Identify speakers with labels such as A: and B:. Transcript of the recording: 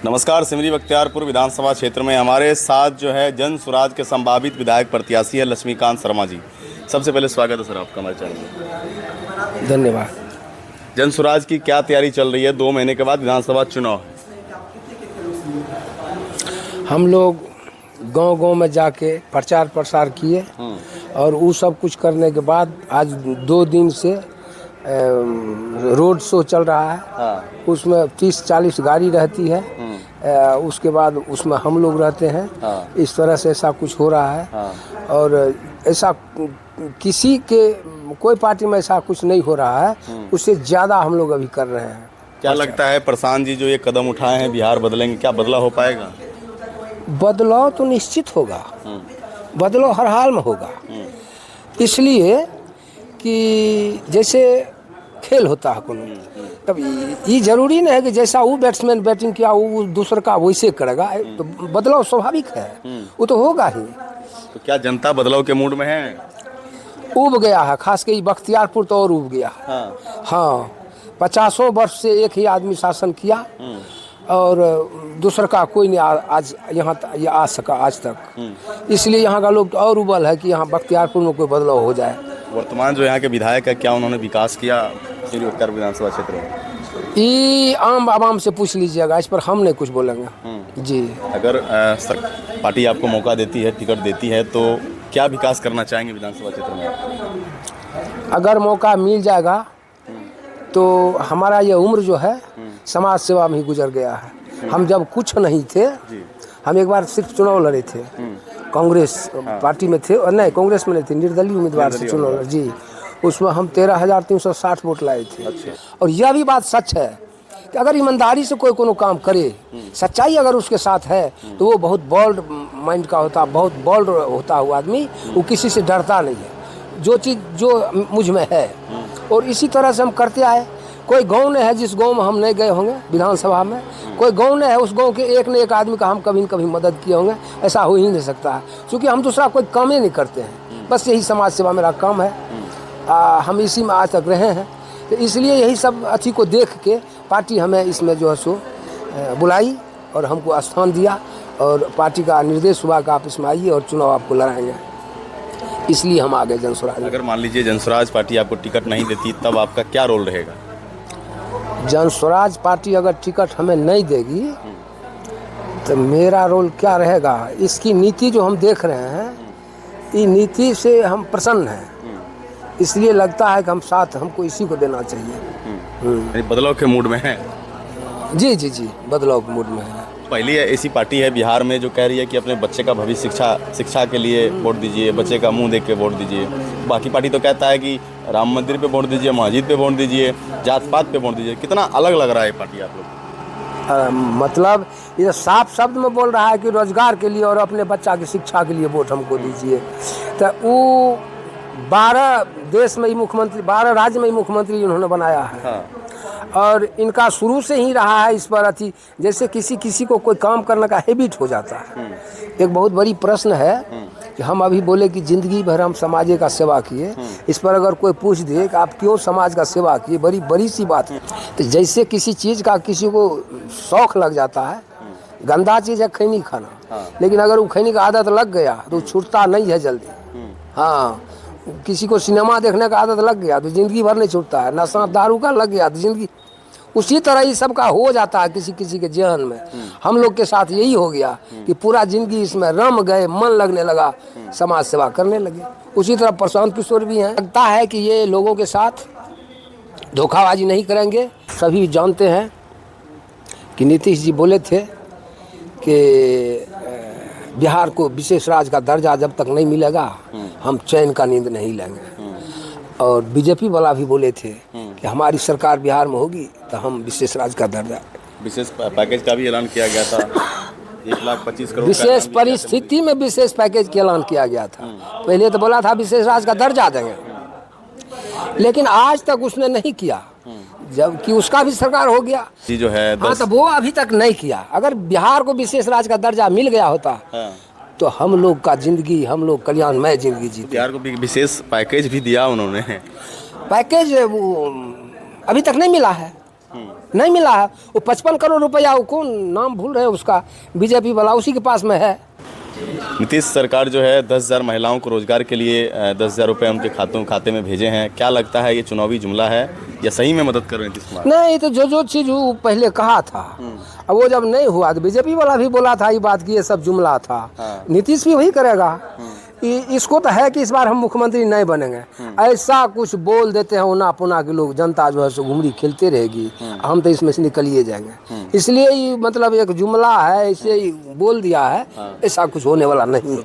A: नमस्कार। सिमरी बख्तियारपुर विधानसभा क्षेत्र में हमारे साथ जो है जन स्वराज के संभावित विधायक प्रत्याशी है लक्ष्मीकांत शर्मा जी। सबसे पहले स्वागत है सर आपका हमारे चैनल में।
B: धन्यवाद।
A: जन स्वराज की क्या तैयारी चल रही है? 2 महीने के बाद विधानसभा चुनाव है।
B: हम लोग गांव-गांव में जाके प्रचार प्रसार किए और वो सब कुछ करने के बाद आज 2 दिन से रोड शो चल रहा है।
A: हाँ।
B: उसमें 30-40 गाड़ी रहती है। उसके बाद उसमें हम लोग रहते हैं।
A: हाँ।
B: इस तरह से ऐसा कुछ हो रहा है।
A: हाँ।
B: और ऐसा किसी के कोई पार्टी में ऐसा कुछ नहीं हो रहा है। उससे ज़्यादा हम लोग अभी कर रहे हैं।
A: क्या लगता है प्रशांत जी जो ये कदम उठाए हैं बिहार बदलेंगे, क्या बदलाव हो पाएगा?
B: बदलाव तो निश्चित होगा। बदलाव हर हाल में होगा। इसलिए कि जैसे खेल होता है कोनो, तब ये जरूरी नहीं है कि जैसा वो बैट्समैन बैटिंग किया वो दूसरा का वैसे करेगा। तो बदलाव स्वाभाविक है, वो तो होगा ही।
A: तो क्या जनता बदलाव के मूड में है?
B: उब गया है, खास कर बख्तियारपुर तो और उब गया। हाँ, 50 वर्ष से एक ही आदमी शासन किया और दूसरा का कोई नहीं आज यहाँ आ सका आज तक। इसलिए यहाँ का लोग तो और उबल है कि यहाँ बख्तियारपुर में कोई बदलाव हो जाए।
A: वर्तमान जो यहाँ के विधायक है, क्या उन्होंने विकास किया सिमरी बख्तियारपुर विधानसभा क्षेत्र में?
B: ये आम आवाम से पूछ लीजिएगा, इस पर हम नहीं कुछ बोलेंगे जी।
A: अगर पार्टी आपको मौका देती है, टिकट देती है, तो क्या विकास करना चाहेंगे विधानसभा क्षेत्र में?
B: अगर मौका मिल जाएगा तो हमारा ये उम्र जो है समाज सेवा में ही गुजर गया है। हम जब कुछ नहीं थे, हम एक बार सिर्फ चुनाव लड़े थे, कांग्रेस पार्टी में थे। और नहीं, कांग्रेस में नहीं थे, निर्दलीय उम्मीदवार से चुनाव लड़े जी। उसमें हम 13,360 वोट लाए थे। और यह भी बात सच है कि अगर ईमानदारी से कोई कोनो काम करे, सच्चाई अगर उसके साथ है, तो वो बहुत बोल्ड माइंड का होता, बहुत बोल्ड होता है वो आदमी। वो किसी से डरता नहीं है। जो चीज़ जो मुझ में है, और इसी तरह से हम करते आए। कोई गांव नहीं है जिस गांव में हम नहीं गए होंगे विधानसभा में। कोई गांव नहीं है उस गांव के एक न एक आदमी का हम कभी न कभी मदद किए होंगे। ऐसा हो ही नहीं सकता है, क्योंकि हम दूसरा कोई काम ही नहीं करते हैं। बस यही समाज सेवा मेरा काम है। हम इसी में आज तक रहे हैं। तो इसलिए यही सब अथी को देख के पार्टी हमें इसमें जो है सो बुलाई और हमको स्थान दिया। और पार्टी का निर्देश हुआ कि आप इसमें आइए और चुनाव आपको लड़ाएंगे। इसलिए हम आ गए जन स्वराज।
A: अगर मान लीजिए जन स्वराज पार्टी आपको टिकट नहीं देती, तब आपका क्या रोल रहेगा?
B: जन स्वराज पार्टी अगर टिकट हमें नहीं देगी तो मेरा रोल क्या रहेगा? इसकी नीति जो हम देख रहे हैं, ये नीति से हम प्रसन्न हैं। इसलिए लगता है कि हम साथ हमको इसी को देना चाहिए।
A: बदलाव के मूड में है?
B: जी जी जी, बदलाव के मूड में है।
A: पहली ऐसी पार्टी है बिहार में जो कह रही है कि अपने बच्चे का भविष्य शिक्षा के लिए वोट दीजिए, बच्चे का मुंह देख के वोट दीजिए। बाकी पार्टी तो कहता है कि राम मंदिर पे वोट दीजिए, मस्जिद पे वोट दीजिए, जात पात पे वोट दीजिए। कितना अलग लग रहा है पार्टी आप लोग?
B: मतलब ये साफ शब्द में बोल रहा है कि रोजगार के लिए और अपने बच्चा की शिक्षा के लिए वोट हमको दीजिए। तो वो 12 देश में ही मुख्यमंत्री, 12 राज्य में ही मुख्यमंत्री उन्होंने बनाया है। हाँ। और इनका शुरू से ही रहा है इस पर अथी, जैसे किसी को कोई काम करने का हैबिट हो जाता है। एक बहुत बड़ी प्रश्न है कि हम अभी बोले कि जिंदगी भर हम समाज का सेवा किए। इस पर अगर कोई पूछ दे कि आप क्यों समाज का सेवा किए, बड़ी बड़ी सी बात है। तो जैसे किसी चीज़ का किसी को शौक लग जाता है, गंदा चीज़ है खैनी खाना, लेकिन अगर वो खैनी का आदत लग गया तो छूटता नहीं है जल्दी। हाँ, किसी को सिनेमा देखने का आदत लग गया तो ज़िंदगी भर नहीं छूटता है। नशा दारू का लग गया तो ज़िंदगी, उसी तरह ही सबका हो जाता है किसी किसी के जीवन में। हम लोग के साथ यही हो गया कि पूरा ज़िंदगी इसमें रम गए, मन लगने लगा, समाज सेवा करने लगे। उसी तरह प्रशांत किशोर भी हैं। लगता है कि ये लोगों के साथ धोखाबाजी नहीं करेंगे। सभी जानते हैं कि नीतीश जी बोले थे कि बिहार को विशेष राज्य का दर्जा जब तक नहीं मिलेगा हम चैन का नींद नहीं लेंगे। और बीजेपी वाला भी बोले थे कि हमारी सरकार बिहार में होगी तो हम विशेष राज्य का दर्जा,
A: विशेष पैकेज का भी ऐलान किया गया था। 1,25,00,000 करोड़
B: विशेष परिस्थिति में विशेष पैकेज का ऐलान किया गया था। पहले तो बोला था विशेष राज्य का दर्जा देंगे, लेकिन आज तक उसने नहीं किया, जबकि उसका भी सरकार हो गया
A: जी जो है।
B: हाँ, तो वो अभी तक नहीं किया। अगर बिहार को विशेष राज्य का दर्जा मिल गया होता तो हम लोग का जिंदगी, हम लोग कल्याणमय जिंदगी जीते।
A: बिहार को विशेष पैकेज भी दिया उन्होंने।
B: पैकेज वो अभी तक नहीं मिला है। नहीं मिला है। वो 55 करोड़ रुपया, वो कौन नाम भूल रहे हैं उसका, बीजेपी वाला, उसी के पास में है।
A: नीतीश सरकार जो है 10,000 महिलाओं को रोजगार के लिए 10,000 रुपये उनके खाते में भेजे हैं। क्या लगता है ये चुनावी जुमला है या सही में मदद कर रहे हैं नीतीश कुमार?
B: नहीं, तो जो चीज़ वो पहले कहा था, अब वो जब नहीं हुआ तो बीजेपी वाला भी बोला था ये बात कि ये सब जुमला था। नीतीश भी वही करेगा। इसको तो है कि इस बार हम मुख्यमंत्री नहीं बनेंगे, ऐसा कुछ बोल देते हैं उना पुना के लोग, जनता जो है सो घुमरी खेलते रहेगी, हम तो इसमें से निकलिए जाएंगे। इसलिए ये मतलब एक जुमला है, इसे बोल दिया है, ऐसा कुछ होने वाला नहीं।